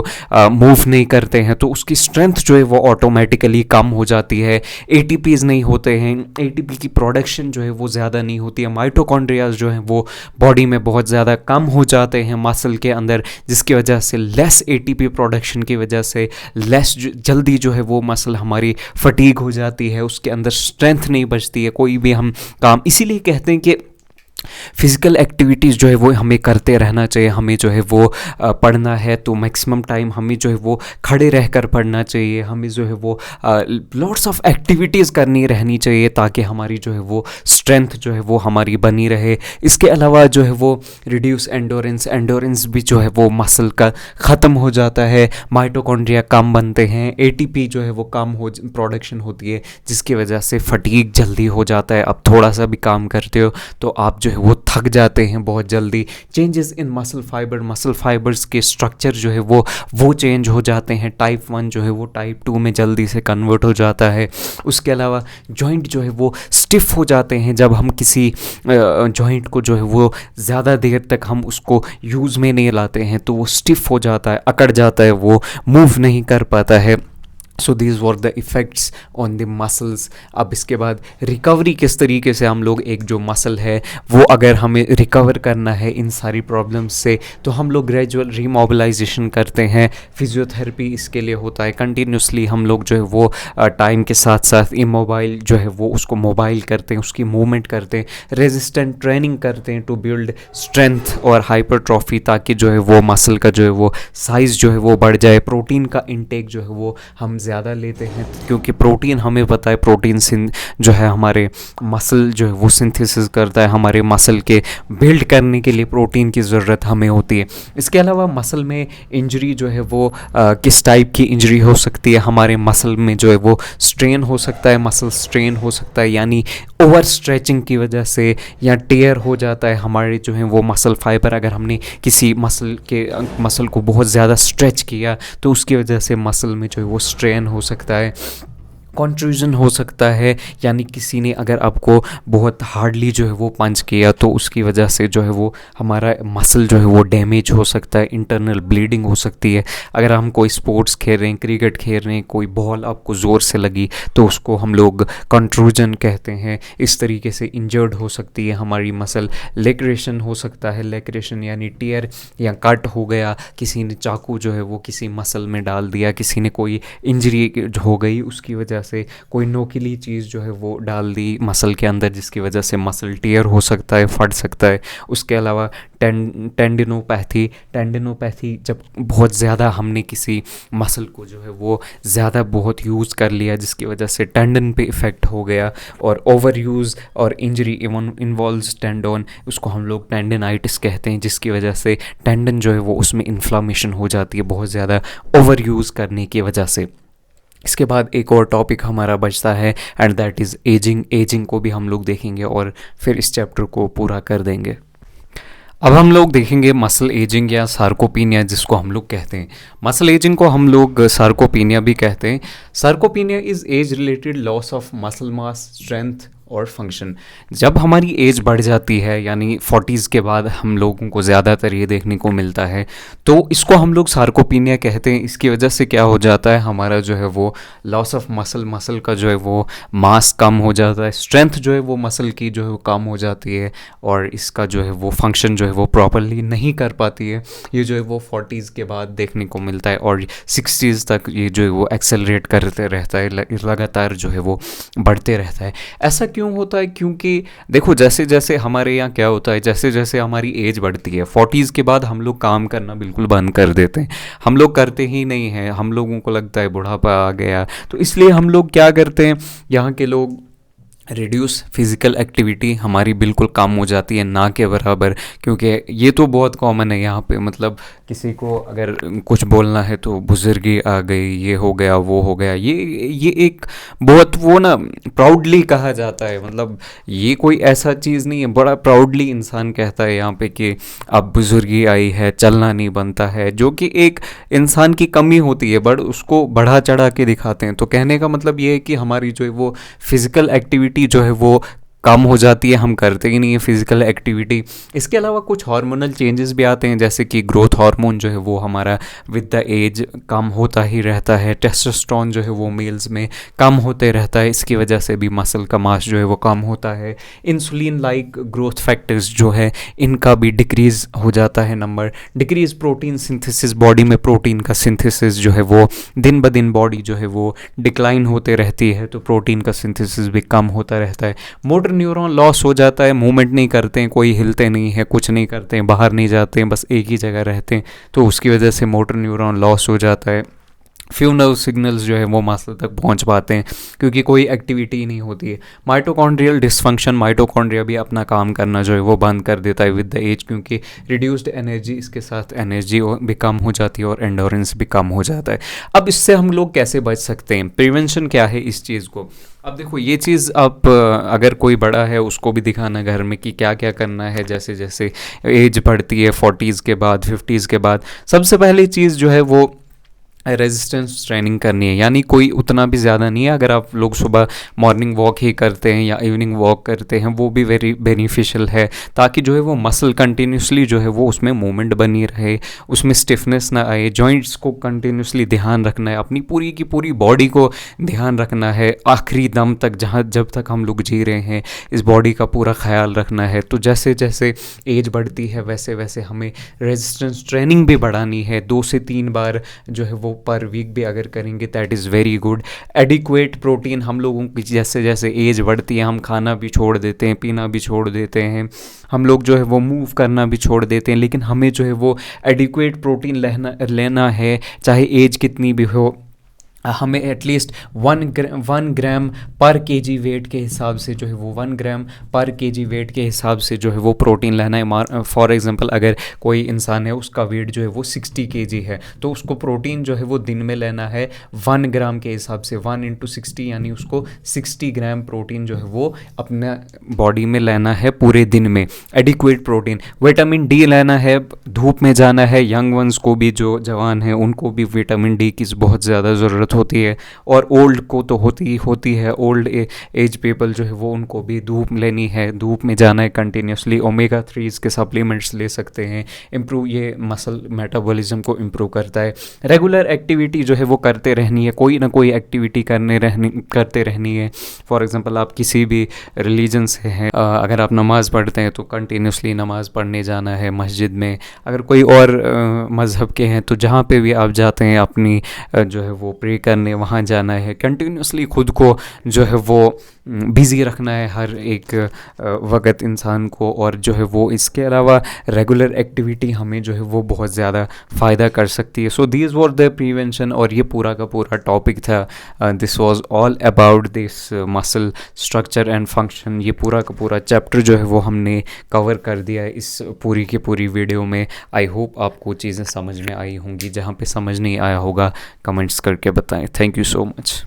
मूव नहीं करते हैं तो उसकी स्ट्रेंथ जो है वो ऑटोमेटिकली कम हो जाती है। एटीपीज़ नहीं होते हैं, एटीपी की प्रोडक्शन जो है वो ज़्यादा नहीं होती है। माइटोकॉन्ड्रियाज जो है वो बॉडी में बहुत ज़्यादा कम हो जाते हैं मसल के अंदर, जिसकी वजह से लेस एटीपी प्रोडक्शन की वजह से लेस जल्दी जो है वो मसल हमारी फटीग हो जाती है, उसके अंदर स्ट्रेंथ नहीं बचती है कोई भी हम काम। इसीलिए कहते हैं कि फिज़िकल एक्टिविटीज़ जो है वो हमें करते रहना चाहिए। हमें जो है वो पढ़ना है तो मैक्सिमम टाइम हमें जो है वो खड़े रहकर पढ़ना चाहिए। हमें जो है वो लॉट्स ऑफ एक्टिविटीज़ करनी रहनी चाहिए ताकि हमारी जो है वो स्ट्रेंथ जो है वो हमारी बनी रहे। इसके अलावा जो है वो रिड्यूस एंडोरेंस भी जो है वो मसल का ख़त्म हो जाता है। माइटोकॉन्ड्रिया कम बनते हैं, एटीपी जो है वो कम हो प्रोडक्शन होती है, जिसकी वजह से फटीग जल्दी हो जाता है। अब थोड़ा सा भी काम करते हो तो आप जो है वो थक जाते हैं बहुत जल्दी। चेंजेस इन मसल फाइबर्स के स्ट्रक्चर जो है वो चेंज हो जाते हैं। टाइप 1 जो है वो टाइप 2 में जल्दी से कन्वर्ट हो जाता है। उसके अलावा जॉइंट जो है वो स्टिफ हो जाते हैं। जब हम किसी जॉइंट को जो है वो ज़्यादा देर तक हम उसको यूज़ में नहीं लाते हैं तो वो स्टिफ हो जाता है, अकड़ जाता है, वो मूव नहीं कर पाता है। So these were the effects on the muscles. अब इसके बाद रिकवरी किस तरीके से हम लोग, एक जो मसल है वो अगर हमें रिकवर करना है इन सारी प्रॉब्लम्स से तो हम लोग ग्रेजुअल रीमोबिलाइजेशन करते हैं। फिजियोथेरेपी इसके लिए होता है। कंटिन्यूसली हम लोग जो है वो टाइम के साथ साथ इमोबाइल जो है वो उसको मोबाइल करते हैं, उसकी मूवमेंट करते हैं। रेजिस्टेंट ट्रेनिंग करते हैं टू बिल्ड स्ट्रेंथ और हाइपरट्रॉफी, ताकि जो है वो मसल का जो है वो साइज़ जो है वो बढ़ जाए। प्रोटीन का इंटेक जो है वो हम ज़्यादा लेते हैं, क्योंकि प्रोटीन हमें पता है प्रोटीन जो है हमारे मसल जो है वो सिंथेसिस करता है। हमारे मसल के बिल्ड करने के लिए प्रोटीन की ज़रूरत हमें होती है। इसके अलावा मसल में इंजरी जो है वो किस टाइप की इंजरी हो सकती है। हमारे मसल में जो है वो स्ट्रेन हो सकता है, मसल स्ट्रेन हो सकता है, यानी ओवर स्ट्रेचिंग की वजह से, या टेयर हो जाता है हमारे जो है वो मसल फाइबर। अगर हमने किसी मसल को बहुत ज़्यादा स्ट्रेच किया तो उसकी वजह से मसल में जो है वो स्ट्रेन हो सकता है। कंट्रूजन हो सकता है, यानी किसी ने अगर आपको बहुत हार्डली जो है वो पंच किया तो उसकी वजह से जो है वो हमारा मसल जो है वो डैमेज हो सकता है, इंटरनल ब्लीडिंग हो सकती है। अगर हम कोई स्पोर्ट्स खेल रहे हैं, क्रिकेट खेल रहे हैं, कोई बॉल आपको ज़ोर से लगी तो उसको हम लोग कंट्रूजन कहते हैं। इस तरीके से इंजर्ड हो सकती है हमारी मसल। लेक्रेशन हो सकता है, लेक्रेशन यानी टीयर या कट हो गया, किसी ने चाकू जो है वो किसी मसल में डाल दिया, किसी ने कोई इंजरी हो गई उसकी वजह से, कोई नोकीली चीज़ जो है वो डाल दी मसल के अंदर जिसकी वजह से मसल टीयर हो सकता है, फट सकता है। उसके अलावा टेंडिनोपैथी जब बहुत ज़्यादा हमने किसी मसल को जो है वो ज़्यादा बहुत यूज़ कर लिया जिसकी वजह से टेंडन पे इफ़ेक्ट हो गया, और ओवर यूज़ और इंजरी इवन इन्वॉल्व्स टेंडन, उसको हम लोग टेंडनाइटिस कहते हैं, जिसकी वजह से टेंडन जो है वो उसमें इन्फ्लामेशन हो जाती है बहुत ज़्यादा ओवर यूज़ करने की वजह से। इसके बाद एक और टॉपिक हमारा बचता है एंड दैट इज़ एजिंग को भी हम लोग देखेंगे और फिर इस चैप्टर को पूरा कर देंगे। अब हम लोग देखेंगे मसल एजिंग या सार्कोपीनिया जिसको हम लोग कहते हैं। मसल एजिंग को हम लोग सार्कोपीनिया भी कहते हैं। Sarcopenia is age related loss of muscle mass, strength और फंक्शन। जब हमारी एज बढ़ जाती है यानी 40s के बाद हम लोगों को ज़्यादातर ये देखने को मिलता है, तो इसको हम लोग सार्कोपीनिया कहते हैं। इसकी वजह से क्या हो जाता है, हमारा जो है वो लॉस ऑफ मसल का जो है वो मास कम हो जाता है, स्ट्रेंथ जो है वो मसल की जो है वो कम हो जाती है, और इसका जो है वो फंक्शन जो है वो प्रॉपरली नहीं कर पाती है। ये जो है वो 40s के बाद देखने को मिलता है और 60s तक ये जो है वो एक्सेलरेट करते रहता है, लगातार जो है वो बढ़ते रहता है। ऐसा क्यों होता है? क्योंकि देखो जैसे जैसे हमारे यहाँ क्या होता है, जैसे जैसे हमारी एज बढ़ती है 40s के बाद हम लोग काम करना बिल्कुल बंद कर देते हैं। हम लोग करते ही नहीं हैं, हम लोगों को लगता है बुढ़ापा आ गया, तो इसलिए हम लोग क्या करते हैं, यहाँ के लोग रिड्यूस फिज़िकल एक्टिविटी हमारी बिल्कुल कम हो जाती है, ना के बराबर। क्योंकि ये तो बहुत कॉमन है यहाँ पे, मतलब किसी को अगर कुछ बोलना है तो बुजुर्गी आ गई, ये हो गया, वो हो गया, ये एक बहुत वो ना प्राउडली कहा जाता है, मतलब ये कोई ऐसा चीज़ नहीं है, बड़ा प्राउडली इंसान कहता है यहाँ पे कि अब बुजुर्गी आई है, चलना नहीं बनता है, जो कि एक इंसान की कमी होती है, बट उसको बढ़ा चढ़ा के दिखाते हैं। तो कहने का मतलब ये है कि हमारी जो है वो फिज़िकल एक्टिविटी जो है वो कम हो जाती है, हम करते ही नहीं है फिज़िकल एक्टिविटी। इसके अलावा कुछ हार्मोनल चेंजेस भी आते हैं, जैसे कि ग्रोथ हार्मोन जो है वो हमारा विद द एज कम होता ही रहता है, टेस्टोस्टेरोन जो है वो मेल्स में कम होते रहता है, इसकी वजह से भी मसल का मास जो है वो कम होता है। इंसुलिन लाइक ग्रोथ फैक्टर्स जो है इनका भी डिक्रीज़ हो जाता है number. Decrease protein synthesis, body में प्रोटीन का सिंथेसिस जो है वो दिन ब दिन बॉडी जो है वो डिक्लाइन होते रहती है, तो प्रोटीन का सिंथेसिस भी कम होता रहता है। मोटर न्यूरॉन लॉस हो जाता है, मूवमेंट नहीं करते हैं, कोई हिलते नहीं है, कुछ नहीं करते हैं, बाहर नहीं जाते हैं, बस एक ही जगह रहते हैं, तो उसकी वजह से मोटर न्यूरॉन लॉस हो जाता है। फ्यू नर्व सिग्नल्स जो है वो मसल तक पहुंच पाते हैं क्योंकि कोई एक्टिविटी नहीं होती है। माइटोकॉन्ड्रियल डिसफंक्शन, माइटोकॉन्ड्रिया भी अपना काम करना जो है वो बंद कर देता है विद द एज, क्योंकि रिड्यूस्ड एनर्जी, इसके साथ एनर्जी भी कम हो जाती है और एंडोरेंस भी कम हो जाता है। अब इससे हम लोग कैसे बच सकते हैं? प्रिवेंशन क्या है इस चीज़ को? अब देखो ये चीज़ आप अगर कोई बड़ा है उसको भी दिखाना घर में कि क्या क्या करना है, जैसे जैसे एज बढ़ती है 40s के बाद, 50s के बाद। सबसे पहली चीज़ जो है वो रेजिस्टेंस ट्रेनिंग करनी है, यानी कोई उतना भी ज़्यादा नहीं है, अगर आप लोग सुबह मॉर्निंग वॉक ही करते हैं या इवनिंग वॉक करते हैं वो भी वेरी बेनिफिशियल है, ताकि जो है वो मसल कंटिन्यूसली जो है वो उसमें मूवमेंट बनी रहे, उसमें स्टिफनेस ना आए। जॉइंट्स को कंटिन्यूसली ध्यान रखना है, अपनी पूरी की पूरी बॉडी को ध्यान रखना है आखिरी दम तक, जहाँ जब तक हम लोग जी रहे हैं इस बॉडी का पूरा ख्याल रखना है। तो जैसे जैसे एज बढ़ती है वैसे वैसे हमें रेजिस्टेंस ट्रेनिंग भी बढ़ानी है, 2 से 3 बार जो है वो पर वीक भी अगर करेंगे that is very good. Adequate protein, हम लोगों की जैसे जैसे एज बढ़ती है हम खाना भी छोड़ देते हैं, पीना भी छोड़ देते हैं, हम लोग जो है वो मूव करना भी छोड़ देते हैं, लेकिन हमें जो है वो एडिक्वेट प्रोटीन लेना है, चाहे एज कितनी भी हो। हमें एटलीस्ट 1 ग्राम पर केजी वेट के हिसाब से जो है वो 1 ग्राम पर केजी वेट के हिसाब से जो है वो प्रोटीन लेना है। फॉर एग्जांपल अगर कोई इंसान है उसका वेट जो है वो 60 केजी है, तो उसको प्रोटीन जो है वो दिन में लेना है 1 ग्राम के हिसाब से, 1 × 60 यानी उसको 60 ग्राम प्रोटीन जो है वो अपने बॉडी में लेना है पूरे दिन में, एडिक्वेट प्रोटीन। विटामिन डी लेना है, धूप में जाना है, यंग वंस को भी, जो जवान हैं उनको भी विटामिन डी की बहुत ज़्यादा ज़रूरत होती है, और ओल्ड को तो होती है, ओल्ड एज पीपल जो है वो उनको भी धूप लेनी है, धूप में जाना है कंटिन्यूसली। ओमेगा 3 के सप्लीमेंट्स ले सकते हैं, इम्प्रूव, ये मसल मेटाबॉलिज्म को इम्प्रूव करता है। रेगुलर एक्टिविटी जो है वो करते रहनी है, कोई ना कोई एक्टिविटी करते रहनी है। फॉर एग्जांपल आप किसी भी रिलीजन से हैं, अगर आप नमाज़ पढ़ते हैं तो कंटिन्यूसली नमाज़ पढ़ने जाना है मस्जिद में। अगर कोई और मज़हब के हैं तो जहाँ पे भी आप जाते हैं अपनी जो है वो प्रे करने वहाँ जाना है। कंटिन्यूसली खुद को जो है वो बिज़ी रखना है हर एक वक्त इंसान को, और जो है वो इसके अलावा रेगुलर एक्टिविटी हमें जो है वो बहुत ज़्यादा फ़ायदा कर सकती है। So these were the prevention, और ये पूरा का पूरा टॉपिक था। This was all about this muscle structure and function. ये पूरा का पूरा चैप्टर जो है वो हमने कवर कर दिया है इस पूरी की पूरी वीडियो में। आई होप आपको चीज़ें समझ में आई होंगी, जहाँ पे समझ नहीं आया होगा कमेंट्स करके बताएं। Thank you so much.